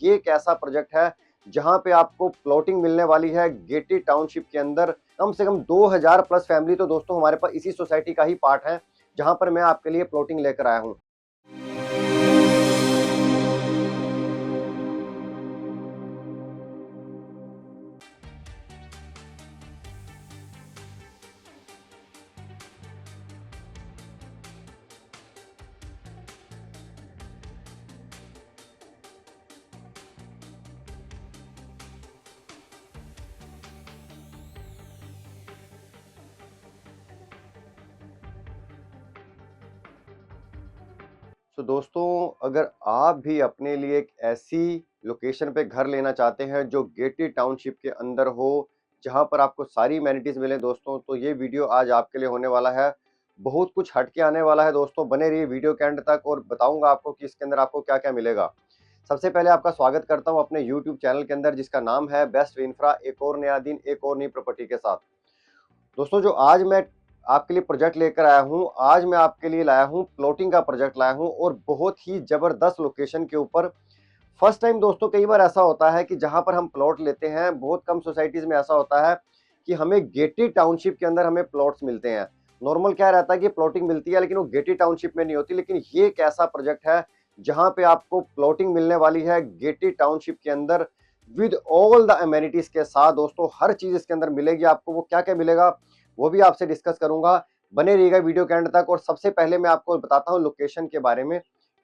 ये एक ऐसा प्रोजेक्ट है जहां पे आपको प्लॉटिंग मिलने वाली है गेटेड टाउनशिप के अंदर। कम से कम 2000 प्लस फैमिली तो दोस्तों हमारे पास इसी सोसाइटी का ही पार्ट है, जहां पर मैं आपके लिए प्लॉटिंग लेकर आया हूं। तो दोस्तों, अगर आप भी अपने लिए एक ऐसी लोकेशन पे घर लेना चाहते हैं जो गेटेड टाउनशिप के अंदर हो, जहां पर आपको सारी एमेनिटीज मिले दोस्तों, तो ये वीडियो आज आपके लिए होने वाला है। बहुत कुछ हटके आने वाला है दोस्तों, बने रहिए वीडियो के एंड तक और बताऊंगा आपको कि इसके अंदर आपको क्या क्या मिलेगा। सबसे पहले आपका स्वागत करता हूं अपने यूट्यूब चैनल के अंदर, जिसका नाम है बेस्ट इंफ्रा, एक और नया दिन एक और नई प्रॉपर्टी के साथ। दोस्तों, जो आज मैं आपके लिए प्रोजेक्ट लेकर आया हूँ, आज मैं आपके लिए लाया हूँ प्लॉटिंग का प्रोजेक्ट लाया हूँ और बहुत ही जबरदस्त लोकेशन के ऊपर। फर्स्ट टाइम दोस्तों, कई बार ऐसा होता है कि जहां पर हम प्लॉट लेते हैं, बहुत कम सोसाइटीज में ऐसा होता है कि हमें गेटेड टाउनशिप के अंदर हमें प्लॉट्स मिलते हैं। नॉर्मल क्या रहता है कि प्लॉटिंग मिलती है, लेकिन वो गेटेड टाउनशिप में नहीं होती। लेकिन ये एक ऐसा प्रोजेक्ट है जहां पे आपको प्लॉटिंग मिलने वाली है गेटेड टाउनशिप के अंदर विद ऑल द अमेनिटीज के साथ। दोस्तों, हर चीज इसके अंदर मिलेगी आपको। वो क्या क्या मिलेगा वो भी आपसे डिस्कस करूंगा, बने रहिएगा वीडियो के एंड तक। और सबसे पहले मैं आपको बताता हूँ लोकेशन के बारे में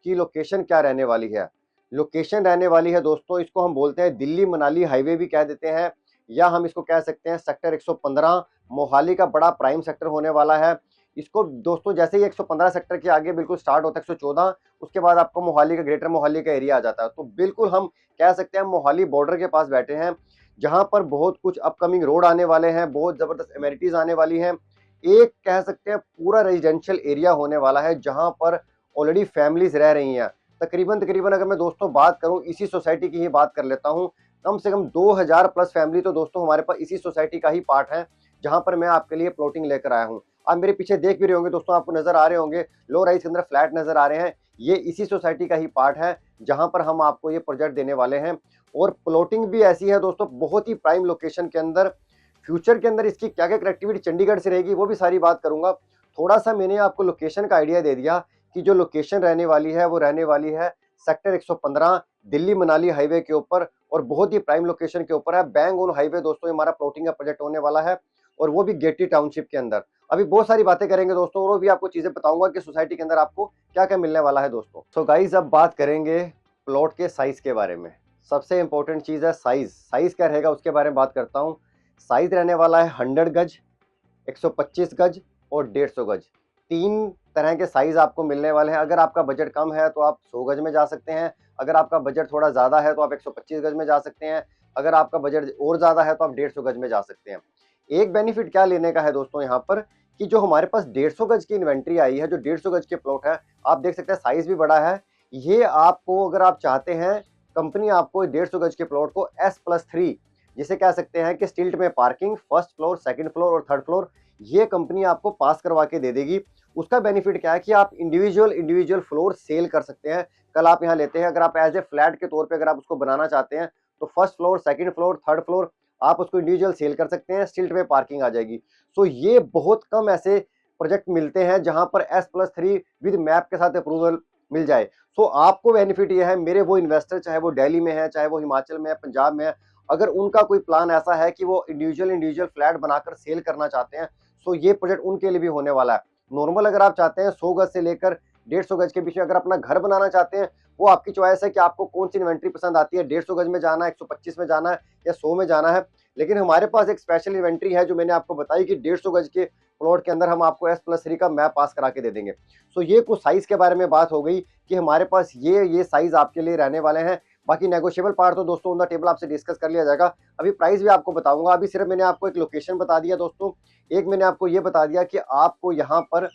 कि लोकेशन क्या रहने वाली है। लोकेशन रहने वाली है दोस्तों, इसको हम बोलते हैं दिल्ली मनाली हाईवे भी कह देते हैं, या हम इसको कह सकते हैं सेक्टर 115। मोहाली का बड़ा प्राइम सेक्टर होने वाला है। इसको दोस्तों, जैसे ही 115 सेक्टर के आगे बिल्कुल स्टार्ट होता है 114, उसके बाद आपको मोहाली का, ग्रेटर मोहाली का एरिया आ जाता है। तो बिल्कुल हम कह सकते हैं मोहाली बॉर्डर के पास बैठे हैं, जहां पर बहुत कुछ अपकमिंग रोड आने वाले हैं, बहुत जबरदस्त एमेनिटीज आने वाली हैं। एक कह सकते हैं पूरा रेजिडेंशियल एरिया होने वाला है, जहां पर ऑलरेडी फैमिलीज रह रही हैं। तकरीबन तकरीबन अगर मैं दोस्तों बात करूं, इसी सोसाइटी की ही बात कर लेता हूं, कम से कम 2000 प्लस फैमिली तो दोस्तों हमारे पास इसी सोसाइटी का ही पार्ट है, जहां पर मैं आपके लिए प्लॉटिंग लेकर आया हूं। आप मेरे पीछे देख भी रहे होंगे दोस्तों, आपको नजर आ रहे होंगे लो राइज के अंदर फ्लैट नजर आ रहे हैं। ये इसी सोसाइटी का ही पार्ट है, जहां पर हम आपको ये प्रोजेक्ट देने वाले हैं। और प्लॉटिंग भी ऐसी है दोस्तों, बहुत ही प्राइम लोकेशन के अंदर। फ्यूचर के अंदर इसकी क्या क्या कनेक्टिविटी चंडीगढ़ से रहेगी वो भी सारी बात करूंगा। थोड़ा सा मैंने आपको लोकेशन का आइडिया दे दिया कि जो लोकेशन रहने वाली है वो रहने वाली है सेक्टर 115 दिल्ली मनाली हाईवे के ऊपर, और बहुत ही प्राइम लोकेशन के ऊपर है। बैंग ऑन हाईवे दोस्तों, हमारा प्लॉटिंग का प्रोजेक्ट होने वाला है, और वो भी गेटेड टाउनशिप के अंदर। अभी बहुत सारी बातें करेंगे दोस्तों, और वो भी आपको चीजें बताऊंगा कि सोसाइटी के अंदर आपको क्या क्या मिलने वाला है दोस्तों। तो गाइज, अब बात करेंगे प्लॉट के साइज के बारे में। सबसे इंपॉर्टेंट चीज है साइज। साइज क्या रहेगा उसके बारे में बात करता हूँ। साइज रहने वाला है 100 गज, 125 गज और 150 गज। तीन तरह के साइज आपको मिलने वाले हैं। अगर आपका बजट कम है तो आप 100 गज में जा सकते हैं, अगर आपका बजट थोड़ा ज्यादा है तो आप 125 गज में जा सकते हैं, अगर आपका बजट और ज्यादा है तो आप 150 गज में जा सकते हैं। एक बेनिफिट क्या लेने का है दोस्तों यहाँ पर, कि जो हमारे पास 150 गज की इन्वेंट्री आई है, जो 150 गज के प्लॉट है, आप देख सकते हैं साइज भी बड़ा है। ये आपको, अगर आप चाहते हैं, कंपनी आपको 150 गज के प्लॉट को S+3, जिसे कह सकते हैं कि स्टिल्ट में parking, first floor, second floor और थर्ड फ्लोर, ये कंपनी आपको पास करवा के दे देगी। उसका बेनिफिट क्या है कि आप इंडिविजुअल इंडिविजुअल फ्लोर सेल कर सकते हैं। कल आप यहाँ लेते हैं, अगर आप एज ए फ्लैट के तौर पे अगर आप उसको बनाना चाहते हैं, तो first floor, second floor, third floor आप उसको इंडिविजुअल सेल कर सकते हैं, स्टिल्ट में पार्किंग आ जाएगी। सो ये बहुत कम ऐसे प्रोजेक्ट मिलते हैं जहां पर S+3 विद मैप के साथ अप्रूवल मिल जाए। सो आपको बेनिफिट ये है, मेरे वो इन्वेस्टर, चाहे वो दिल्ली में है, चाहे वो हिमाचल में है, पंजाब में है, अगर उनका कोई प्लान ऐसा है कि वो इंडिविजुअल इंडिविजुअल फ्लैट बनाकर सेल करना चाहते हैं, सो ये प्रोजेक्ट उनके लिए भी होने वाला है। नॉर्मल अगर आप चाहते हैं 100 गज से लेकर 150 गज के बीच में अगर अपना घर बनाना चाहते हैं, वो आपकी चॉइस है कि आपको कौन सी इन्वेंट्री पसंद आती है, 150 गज में जाना है, 125 में जाना है, या 100 में जाना है। लेकिन हमारे पास एक स्पेशल इन्वेंट्री है जो मैंने आपको बताई कि 150 गज के प्लॉट के अंदर हम आपको S+3 का मैप पास करा के दे देंगे। सो ये कुछ साइज के बारे में बात हो गई कि हमारे पास ये साइज आपके लिए रहने वाले हैं। बाकी नेगोशिएबल पार्ट तो दोस्तों ऑन द टेबल आपसे डिस्कस कर लिया जाएगा। अभी प्राइस भी आपको बताऊंगा। अभी सिर्फ मैंने आपको एक लोकेशन बता दिया दोस्तों, एक मैंने आपको ये बता दिया कि आपको यहाँ पर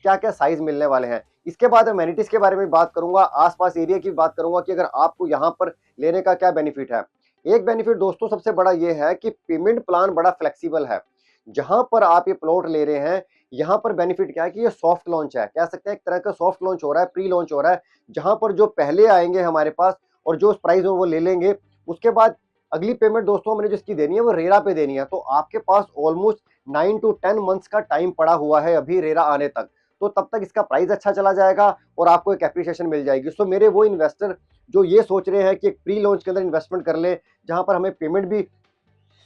क्या क्या साइज मिलने वाले हैं। इसके बाद अमेनिटीज के बारे में बात करूंगा, आसपास एरिया की बात करूंगा कि अगर आपको यहाँ पर लेने का क्या बेनिफिट है। एक बेनिफिट दोस्तों सबसे बड़ा ये है कि पेमेंट प्लान बड़ा फ्लेक्सिबल है। जहां पर आप ये प्लॉट ले रहे हैं, यहाँ पर बेनिफिट क्या है कि ये सॉफ्ट लॉन्च है, कह सकते हैं एक तरह का सॉफ्ट लॉन्च हो रहा है, प्री लॉन्च हो रहा है। जहां पर जो पहले आएंगे हमारे पास, और जो उस प्राइस वो ले लेंगे, उसके बाद अगली पेमेंट दोस्तों मैंने जिसकी देनी है वो रेरा पे देनी है। तो आपके पास ऑलमोस्ट 9 to 10 मंथ्स का टाइम पड़ा हुआ है अभी रेरा आने तक। तो तब तक इसका प्राइस अच्छा चला जाएगा और आपको एक एप्रिसिएशन मिल जाएगी। सो मेरे वो इन्वेस्टर जो ये सोच रहे हैं कि एक प्री लॉन्च के अंदर इन्वेस्टमेंट कर ले जहां पर हमें पेमेंट भी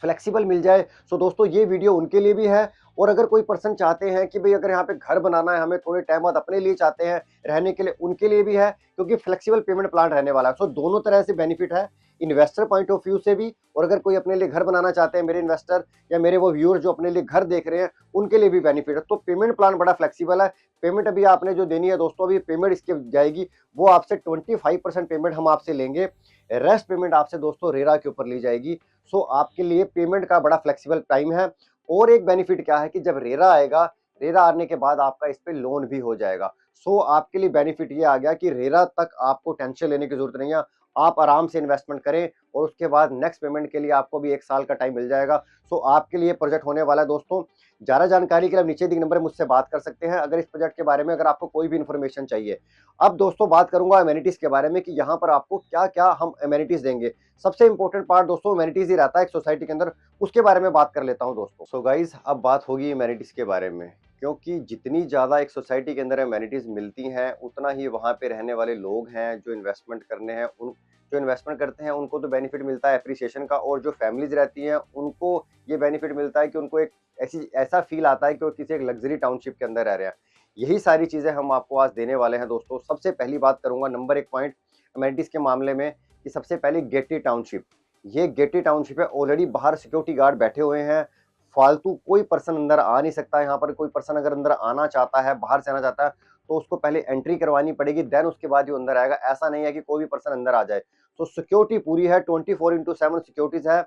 फ्लेक्सिबल मिल जाए, सो दोस्तों ये वीडियो उनके लिए भी है। और अगर कोई पर्सन चाहते हैं कि भाई अगर यहाँ पे घर बनाना है, हमें थोड़े टाइम बाद अपने लिए चाहते हैं रहने के लिए, उनके लिए भी है, क्योंकि फ्लेक्सिबल पेमेंट प्लान रहने वाला है। सो दोनों तरह से बेनिफिट है, इन्वेस्टर पॉइंट ऑफ व्यू से भी, और अगर कोई अपने लिए घर बनाना चाहते हैं मेरे इन्वेस्टर या मेरे वो व्यूअर जो अपने लिए घर देख रहे हैं, उनके लिए भी बेनिफिट है। तो पेमेंट प्लान बड़ा फ्लेक्सिबल है। पेमेंट अभी आपने जो देनी है दोस्तों, अभी पेमेंट इसकी जाएगी, वो आपसे 25% पेमेंट हम आपसे लेंगे, रेस्ट पेमेंट आपसे दोस्तों रेरा के ऊपर ली जाएगी। सो आपके लिए पेमेंट का बड़ा फ्लेक्सिबल टाइम है। और एक बेनिफिट क्या है कि जब रेरा आएगा, रेरा आने के बाद आपका इस पे लोन भी हो जाएगा। सो आपके लिए बेनिफिट ये आ गया कि रेरा तक आपको टेंशन लेने की जरूरत नहीं है, आप आराम से इन्वेस्टमेंट करें और उसके बाद नेक्स्ट पेमेंट के लिए आपको भी 1 साल का टाइम मिल जाएगा। सो आपके लिए प्रोजेक्ट होने वाला है दोस्तों। ज्यादा जानकारी के लिए आप नीचे दिए नंबर मुझसे बात कर सकते हैं अगर इस प्रोजेक्ट के बारे में, अगर आपको कोई भी इन्फॉर्मेशन चाहिए। अब दोस्तों बात करूंगा अमेनिटीज के बारे में कि यहाँ पर आपको क्या क्या हम अमेनिटीज देंगे। सबसे इंपॉर्टेंट पार्ट दोस्तों अमेनिटीज ही रहता है एक सोसाइटी के अंदर, उसके बारे में बात कर लेता हूं दोस्तों। सो गाइज अब बात होगी अमेनिटीज के बारे में, क्योंकि जितनी ज़्यादा एक सोसाइटी के अंदर अमेनिटीज़ मिलती हैं उतना ही वहाँ पे रहने वाले लोग हैं जो इन्वेस्टमेंट करने हैं, उन जो इन्वेस्टमेंट करते हैं उनको तो बेनिफिट मिलता है एप्रिसिएशन का, और जो फैमिलीज रहती हैं उनको ये बेनिफिट मिलता है कि उनको एक ऐसा फील आता है कि वो किसी एक लग्जरी टाउनशिप के अंदर रह रहे हैं। यही सारी चीज़ें हम आपको आज देने वाले हैं दोस्तों। सबसे पहली बात करूंगा नंबर 1 पॉइंट अमेनिटीज़ के मामले में कि सबसे पहले गेटेड टाउनशिप। ये गेटेड टाउनशिप है, ऑलरेडी बाहर सिक्योरिटी गार्ड बैठे हुए हैं, फालतू कोई पर्सन अंदर आ नहीं सकता। यहाँ पर कोई पर्सन अगर अंदर आना चाहता है, बाहर से आना चाहता है, तो उसको पहले एंट्री करवानी पड़ेगी, देन उसके बाद ही अंदर आएगा। ऐसा नहीं है कि कोई भी पर्सन अंदर आ जाए। तो सिक्योरिटी पूरी है, 24/7 सिक्योरिटीज है।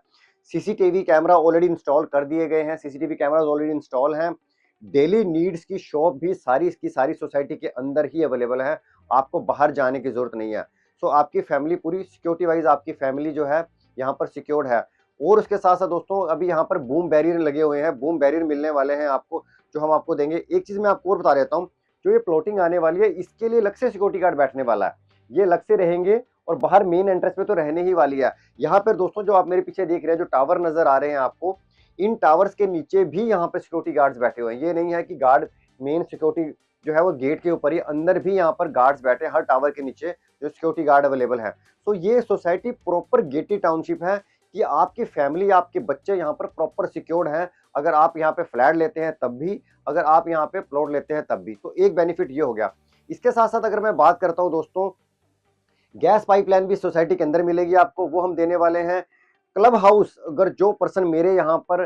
सीसीटीवी कैमरा ऑलरेडी इंस्टॉल कर दिए गए हैं, सीसीटीवी कैमरा ऑलरेडी इंस्टॉल हैं। डेली नीड्स की शॉप भी सारी इसकी सारी सोसाइटी के अंदर ही अवेलेबल है, आपको बाहर जाने की जरूरत नहीं है। सो आपकी फैमिली पूरी सिक्योरिटी वाइज आपकी फैमिली जो है यहाँ पर सिक्योर्ड है। और उसके साथ साथ दोस्तों अभी यहाँ पर बूम बैरियर लगे हुए हैं, बूम बैरियर मिलने वाले हैं आपको, जो हम आपको देंगे। एक चीज मैं आपको और बता देता हूँ, जो ये प्लॉटिंग आने वाली है इसके लिए अलग से सिक्योरिटी गार्ड बैठने वाला है, ये अलग से रहेंगे और बाहर मेन एंट्रेंस पे तो रहने ही वाली है। यहाँ पर दोस्तों जो आप मेरे पीछे देख रहे हैं, जो टावर नजर आ रहे हैं आपको, इन टावर्स के नीचे भी यहाँ पे सिक्योरिटी गार्ड्स बैठे हुए हैं। ये नहीं है कि गार्ड मेन सिक्योरिटी जो है वो गेट के ऊपर ही, अंदर भी यहाँ पर गार्ड्स बैठे हैं हर टावर के नीचे, जो सिक्योरिटी गार्ड अवेलेबल है। तो ये सोसाइटी प्रॉपर गेटेड टाउनशिप है कि आपकी फैमिली, आपके बच्चे यहाँ पर प्रॉपर सिक्योर्ड हैं। अगर आप यहाँ पे फ्लैट लेते हैं तब भी, अगर आप यहाँ पे प्लॉट लेते हैं तब भी। तो एक बेनिफिट ये हो गया। इसके साथ साथ अगर मैं बात करता हूँ दोस्तों, गैस पाइपलाइन भी सोसाइटी के अंदर मिलेगी आपको, वो हम देने वाले हैं। क्लब हाउस, अगर जो पर्सन मेरे यहाँ पर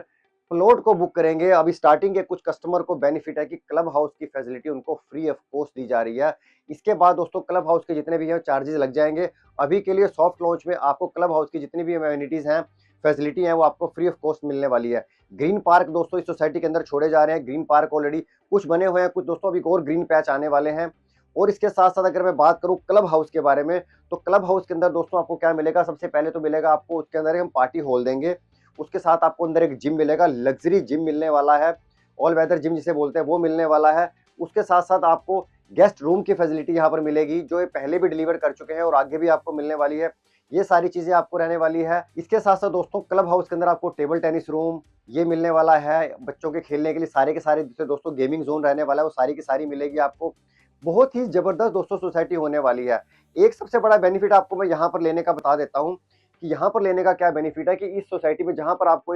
प्लॉट को बुक करेंगे, अभी स्टार्टिंग के कुछ कस्टमर को बेनिफिट है कि क्लब हाउस की फैसिलिटी उनको फ्री ऑफ कॉस्ट दी जा रही है। इसके बाद दोस्तों क्लब हाउस के जितने भी हैं चार्जेस लग जाएंगे। अभी के लिए सॉफ्ट लॉन्च में आपको क्लब हाउस की जितनी भी अमेनिटीज हैं, फैसिलिटी हैं, वो आपको फ्री ऑफ कॉस्ट मिलने वाली है। ग्रीन पार्क दोस्तों इस सोसाइटी के अंदर छोड़े जा रहे हैं। ग्रीन पार्क ऑलरेडी कुछ बने हुए हैं, कुछ दोस्तों अभी और ग्रीन पैच आने वाले हैं। और इसके साथ साथ अगर मैं बात करूं क्लब हाउस के बारे में, तो क्लब हाउस के अंदर दोस्तों आपको क्या मिलेगा, सबसे पहले तो मिलेगा आपको उसके अंदर हम पार्टी हॉल देंगे। उसके साथ आपको अंदर एक जिम मिलेगा, लग्जरी जिम मिलने वाला है, ऑल वेदर जिम जिसे बोलते हैं वो मिलने वाला है। उसके साथ साथ आपको गेस्ट रूम की फैसिलिटी यहाँ पर मिलेगी, जो ये पहले भी डिलीवर कर चुके हैं और आगे भी आपको मिलने वाली है। ये सारी चीजें आपको रहने वाली है। इसके साथ साथ दोस्तों क्लब हाउस के अंदर आपको टेबल टेनिस रूम ये मिलने वाला है, बच्चों के खेलने के लिए सारे के सारे दोस्तों गेमिंग जोन रहने वाला है, वो सारी की सारी मिलेगी आपको। बहुत ही जबरदस्त दोस्तों सोसाइटी होने वाली है। एक सबसे बड़ा बेनिफिट आपको मैं यहाँ पर लेने का बता देता हूँ कि यहाँ पर लेने का क्या बेनिफिट है कि इस सोसाइटी में जहाँ पर आपको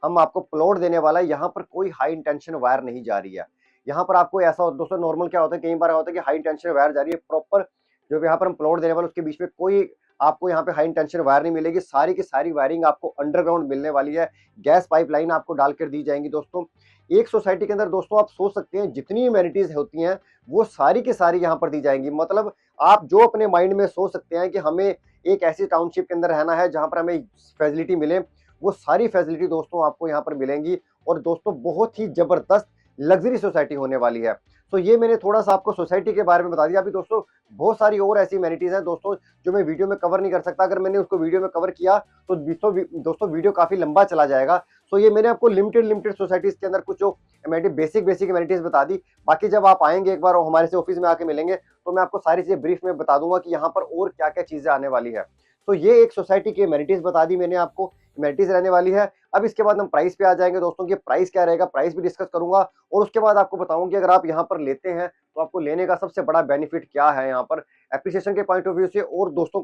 हम आपको प्लॉट देने वाला है, यहाँ पर कोई हाई इंटेंशन वायर नहीं जा रही है। यहाँ पर आपको ऐसा दोस्तों नॉर्मल क्या होता है, कई बार होता है कि हाई इंटेंशन वायर जा रही है, प्रॉपर जो यहाँ पर हम प्लॉट देने वाले उसके बीच में कोई आपको यहाँ पे हाई इंटेंशन वायर नहीं मिलेगी। सारी की सारी वायरिंग आपको अंडरग्राउंड मिलने वाली है, गैस पाइपलाइन आपको डालकर दी जाएंगी दोस्तों। एक सोसाइटी के अंदर दोस्तों आप सोच सकते हैं जितनी अमेनिटीज होती हैं वो सारी की सारी यहाँ पर दी जाएंगी। मतलब आप जो अपने माइंड में सोच सकते हैं कि हमें एक ऐसी टाउनशिप के अंदर रहना है जहां पर हमें फैसिलिटी मिले, वो सारी फैसिलिटी दोस्तों आपको यहाँ पर मिलेंगी। और दोस्तों बहुत ही जबरदस्त लग्जरी सोसाइटी होने वाली है। तो ये मैंने थोड़ा सा आपको सोसाइटी के बारे में बता दिया। अभी दोस्तों बहुत सारी और ऐसी अमेनिटीज हैं दोस्तों जो मैं वीडियो में कवर नहीं कर सकता। अगर मैंने उसको वीडियो में कवर किया तो दोस्तों वीडियो काफी लंबा चला जाएगा। सो ये मैंने आपको लिमिटेड सोसाइटीज के अंदर कुछ जो एमिनिटी बेसिक एमिनिटीज बता दी। बाकी जब आप आएंगे एक बार और हमारे से ऑफिस में आके मिलेंगे तो मैं आपको सारी चीजें ब्रीफ में बता दूंगा कि यहाँ पर और क्या क्या चीजें आने वाली है। तो ये एक सोसाइटी की एमिनिटीज बता दी मैंने आपको, एमिनिटीज रहने वाली है। अब इसके बाद हम प्राइस पे आ जाएंगे दोस्तों कि प्राइस क्या रहेगा, प्राइस भी डिस्कस करूंगा और उसके बाद आपको बताऊंगा कि अगर आप यहाँ पर लेते हैं तो आपको लेने का सबसे बड़ा बेनिफिट क्या है यहाँ पर एप्रिसिएशन के पॉइंट ऑफ व्यू से। और दोस्तों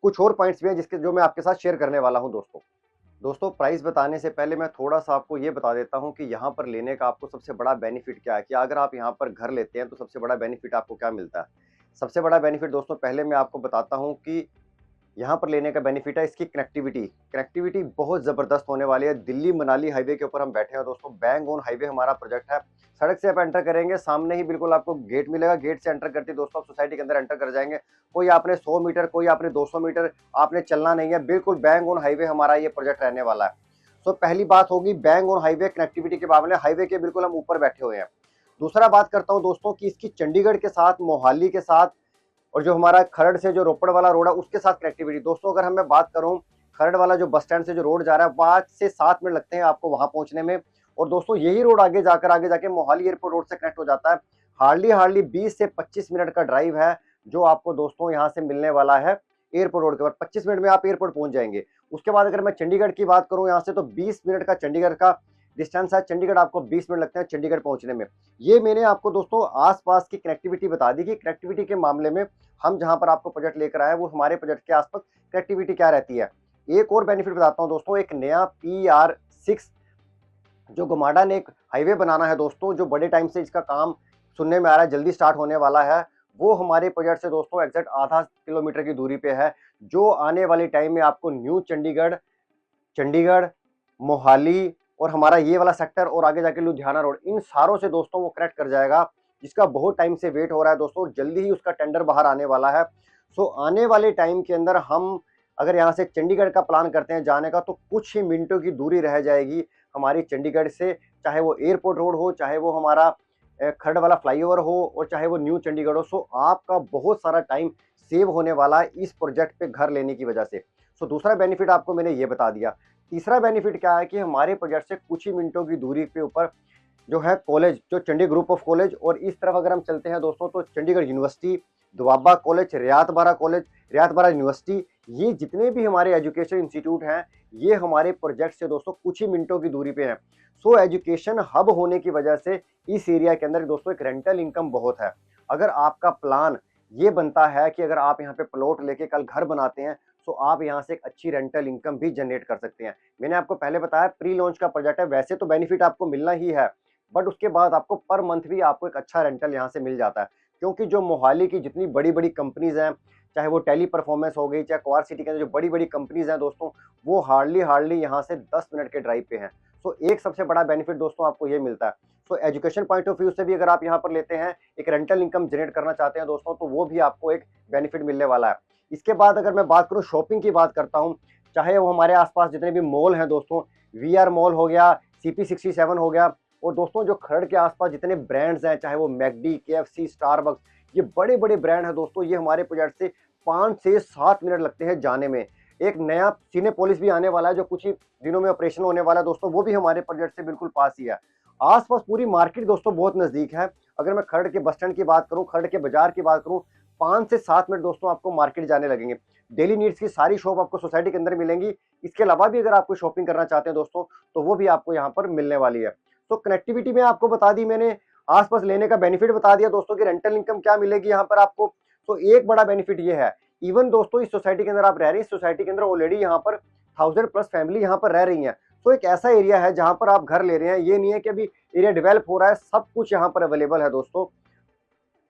कुछ और पॉइंट्स भी हैं जिसके जो मैं आपके साथ शेयर करने वाला हूं दोस्तों प्राइस बताने से पहले मैं थोड़ा सा आपको ये बता देता हूं कि यहाँ पर लेने का आपको सबसे बड़ा बेनिफिट क्या है, कि अगर आप यहाँ पर घर लेते हैं तो सबसे बड़ा बेनिफिट आपको क्या मिलता है। सबसे बड़ा बेनिफिट दोस्तों पहले मैं आपको बताता हूँ कि यहाँ पर लेने का बेनिफिट है इसकी कनेक्टिविटी बहुत ज़बरदस्त होने वाली है। दिल्ली मनाली हाईवे के ऊपर हम बैठे हैं दोस्तों, बैंग ऑन हाईवे हमारा प्रोजेक्ट है। सड़क से आप एंटर करेंगे, सामने ही बिल्कुल आपको गेट मिलेगा, गेट से एंटर करते दोस्तों आप सोसाइटी के अंदर एंटर कर जाएंगे। कोई आपने 100 मीटर, कोई आपने 200 मीटर आपने चलना नहीं है, बिल्कुल बैंग ऑन हाईवे हमारा ये प्रोजेक्ट रहने वाला है। सो पहली बात होगी बैंग ऑन हाईवे कनेक्टिविटी के मामले, हाईवे के बिल्कुल हम ऊपर बैठे हुए हैं। दूसरा बात करता हूँ दोस्तों कि इसकी चंडीगढ़ के साथ, मोहाली के साथ और जो हमारा खरड़ से जो रोपड़ वाला रोड है उसके साथ कनेक्टिविटी। दोस्तों अगर मैं बात करूं खरड़ वाला जो बस स्टैंड से जो रोड जा रहा है 5 से 7 मिनट लगते हैं आपको वहां पहुंचने में। और दोस्तों यही रोड आगे जाके मोहाली एयरपोर्ट रोड से कनेक्ट हो जाता है। हार्डली 20 से 25 मिनट का ड्राइव है जो आपको दोस्तों यहाँ से मिलने वाला है एयरपोर्ट रोड के बाद। 25 मिनट में आप एयरपोर्ट पहुंच जाएंगे। उसके बाद अगर मैं चंडीगढ़ की बात करूं यहाँ से तो 20 मिनट का चंडीगढ़ का डिस्टेंस है। चंडीगढ़ आपको 20 मिनट लगते हैं चंडीगढ़ पहुंचने में। ये मैंने आपको दोस्तों आसपास की कनेक्टिविटी बता दी कि कनेक्टिविटी के मामले में हम जहां पर आपको प्रोजेक्ट लेकर आए वो हमारे प्रोजेक्ट के आसपास कनेक्टिविटी क्या रहती है। एक और बेनिफिट बताता हूं दोस्तों, एक नया PR6 जो गमाडा ने एक हाईवे बनाना है दोस्तों, जो बड़े टाइम से इसका काम सुनने में आ रहा है जल्दी स्टार्ट होने वाला है, वो हमारे प्रोजेक्ट से दोस्तों एग्जैक्ट आधा किलोमीटर की दूरी पे है, जो आने वाले टाइम में आपको न्यू चंडीगढ़, मोहाली और हमारा ये वाला सेक्टर और आगे जाके लुधियाना रोड, इन सारों से दोस्तों वो कनेक्ट कर जाएगा, जिसका बहुत टाइम से वेट हो रहा है दोस्तों। जल्दी ही उसका टेंडर बाहर आने वाला है। सो आने वाले टाइम के अंदर हम अगर यहाँ से चंडीगढ़ का प्लान करते हैं जाने का तो कुछ ही मिनटों की दूरी रह जाएगी हमारी चंडीगढ़ से, चाहे वो एयरपोर्ट रोड हो, चाहे वो हमारा खरड़ वाला फ्लाईओवर हो और चाहे वो न्यू चंडीगढ़ हो। सो आपका बहुत सारा टाइम सेव होने वाला है इस प्रोजेक्ट पे घर लेने की वजह से। सो दूसरा बेनिफिट आपको मैंने ये बता दिया। तीसरा बेनिफिट क्या है कि हमारे प्रोजेक्ट से कुछ ही मिनटों की दूरी पे ऊपर जो है कॉलेज, जो चंडीगढ़ ग्रुप ऑफ कॉलेज, और इस तरफ अगर हम चलते हैं दोस्तों तो चंडीगढ़ यूनिवर्सिटी, दोआबा कॉलेज, रियात बारा यूनिवर्सिटी, ये जितने भी हमारे एजुकेशन इंस्टीट्यूट हैं ये हमारे प्रोजेक्ट से दोस्तों कुछ ही मिनटों की दूरी पे हैं। सो एजुकेशन हब होने की वजह से इस एरिया के अंदर दोस्तों एक रेंटल इनकम बहुत है। अगर आपका प्लान ये बनता है कि अगर आप यहाँ पे प्लॉट लेके कल घर बनाते हैं तो आप यहाँ से एक अच्छी रेंटल इनकम भी जनरेट कर सकते हैं। मैंने आपको पहले बताया प्री लॉन्च का प्रोजेक्ट है, वैसे तो बेनिफिट आपको मिलना ही है, बट उसके बाद आपको पर मंथ भी आपको एक अच्छा रेंटल यहाँ से मिल जाता है। क्योंकि जो मोहाली की जितनी बड़ी कंपनीज हैं, चाहे वो टेली परफॉर्मेंस हो गई, चाहे क्वार सिटी के अंदर जो बड़ी कंपनीज हैं दोस्तों, वो हार्डली यहाँ से 10 मिनट के ड्राइव पे हैं। सो एक सबसे बड़ा बेनिफिट दोस्तों आपको ये मिलता है। So education point of view से भी अगर आप यहाँ पर लेते हैं, एक रेंटल इनकम जनरेट करना चाहते हैं दोस्तों, तो वो भी आपको एक बेनिफिट मिलने वाला है। इसके बाद अगर मैं बात करूँ शॉपिंग की बात करता हूँ, चाहे वो हमारे आसपास जितने भी मॉल हैं दोस्तों, VR मॉल हो गया, CP67 हो गया, और दोस्तों जो खरड़ के आसपास जितने ब्रांड्स हैं, चाहे वो मैकडी, KFC, स्टारबक्स, ये बड़े ब्रांड हैं दोस्तों, ये हमारे प्रोजेक्ट से 5 से 7 मिनट लगते हैं जाने में। एक नया सिनेपोलिस भी आने वाला है जो कुछ ही दिनों में ऑपरेशन होने वाला है दोस्तों, वो भी हमारे प्रोजेक्ट से बिल्कुल पास ही है। आसपास पूरी मार्केट दोस्तों बहुत नजदीक है। अगर मैं खरड़ के बस स्टैंड की बात करूं, खरड़ के बाजार की बात करूं, 5 से 7 मिनट दोस्तों आपको मार्केट जाने लगेंगे। डेली नीड्स की सारी शॉप आपको सोसाइटी के अंदर मिलेंगी। इसके अलावा भी अगर आपको शॉपिंग करना चाहते हैं दोस्तों तो वो भी आपको यहाँ पर मिलने वाली है। तो कनेक्टिविटी में आपको बता दी मैंने, आसपास लेने का बेनिफिट बता दिया दोस्तों की रेंटल इनकम क्या मिलेगी यहाँ पर आपको। तो एक बड़ा बेनिफिट ये है, इवन दोस्तों इस सोसाइटी के अंदर आप रह रहे हैं, इस सोसाइटी के अंदर ऑलरेडी यहाँ पर 1000+ फैमिली यहाँ पर रह रही हैं। तो एक ऐसा एरिया है जहां पर आप घर ले रहे हैं, ये नहीं है कि अभी एरिया डेवलप हो रहा है, सब कुछ यहाँ पर अवेलेबल है दोस्तों।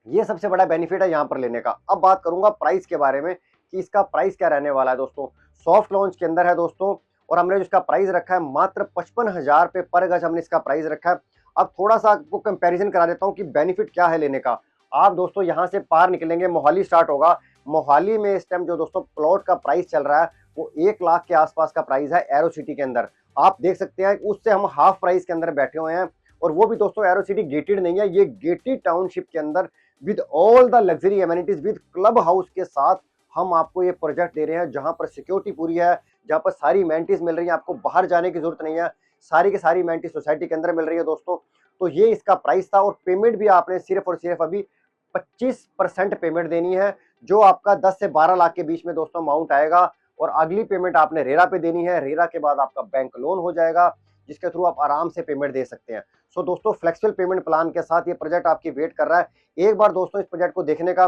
ये सबसे बड़ा बेनिफिट है यहाँ पर लेने का। अब बात करूंगा प्राइस के बारे में कि इसका प्राइस क्या रहने वाला है दोस्तों। सॉफ्ट लॉन्च के अंदर है दोस्तों, और हमने जो इसका प्राइस रखा है मात्र 55,000 रुपये पर गज हमने इसका प्राइस रखा है। अब थोड़ा सा आपको कंपैरिजन करा देता हूँ कि बेनिफिट क्या है लेने का। आप दोस्तों यहाँ से पार निकलेंगे, मोहाली स्टार्ट होगा, मोहाली में इस टाइम जो दोस्तों प्लॉट का प्राइस चल रहा है वो 1 लाख के आसपास का प्राइस है एरो सिटी के अंदर। आप देख सकते हैं उससे हम हाफ प्राइस के अंदर बैठे हुए हैं, और वो भी दोस्तों एरो सिटी गेटेड नहीं है, ये गेटेड टाउनशिप के अंदर with all the luxury amenities, with club house के साथ हम आपको ये प्रोजेक्ट दे रहे हैं, जहां पर सिक्योरिटी पूरी है, जहां पर सारी एमिनिटीज मिल रही है, आपको बाहर जाने की जरूरत नहीं है। सारी की सारी एमेनिटीज सोसाइटी के अंदर मिल रही है दोस्तों। तो ये इसका प्राइस था और पेमेंट भी आपने सिर्फ और सिर्फ अभी 25% पेमेंट देनी है, जो आपका 10 से 12 लाख के बीच में दोस्तों अमाउंट आएगा। और अगली पेमेंट आपने रेरा पे देनी है। रेरा के बाद आपका बैंक लोन हो जाएगा, जिसके थ्रू आप आराम से पेमेंट दे सकते हैं। सो दोस्तों, फ्लेक्सिबल पेमेंट प्लान के साथ ये प्रोजेक्ट आपकी वेट कर रहा है। एक बार दोस्तों इस प्रोजेक्ट को देखने का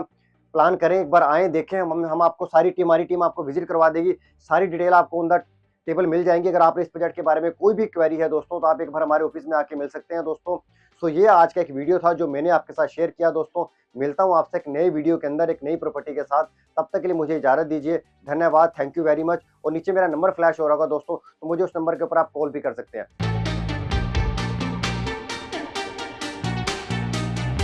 प्लान करें, एक बार आएँ, देखें। हम आपको हमारी टीम आपको विजिट करवा देगी। सारी डिटेल आपको ऑन द टेबल मिल जाएंगी। अगर आपने इस प्रोजेक्ट के बारे में कोई भी क्वेरी है दोस्तों, तो आप एक बार हमारे ऑफिस में आके मिल सकते हैं दोस्तों। सो ये आज का एक वीडियो था जो मैंने आपके साथ शेयर किया दोस्तों। मिलता हूं आपसे एक नए वीडियो के अंदर, एक नई प्रॉपर्टी के साथ। तब तक के लिए मुझे इजाजत दीजिए। धन्यवाद, थैंक यू वेरी मच। और नीचे मेरा नंबर फ्लैश हो रहा होगा दोस्तों, तो मुझे उस नंबर के ऊपर आप कॉल भी कर सकते हैं।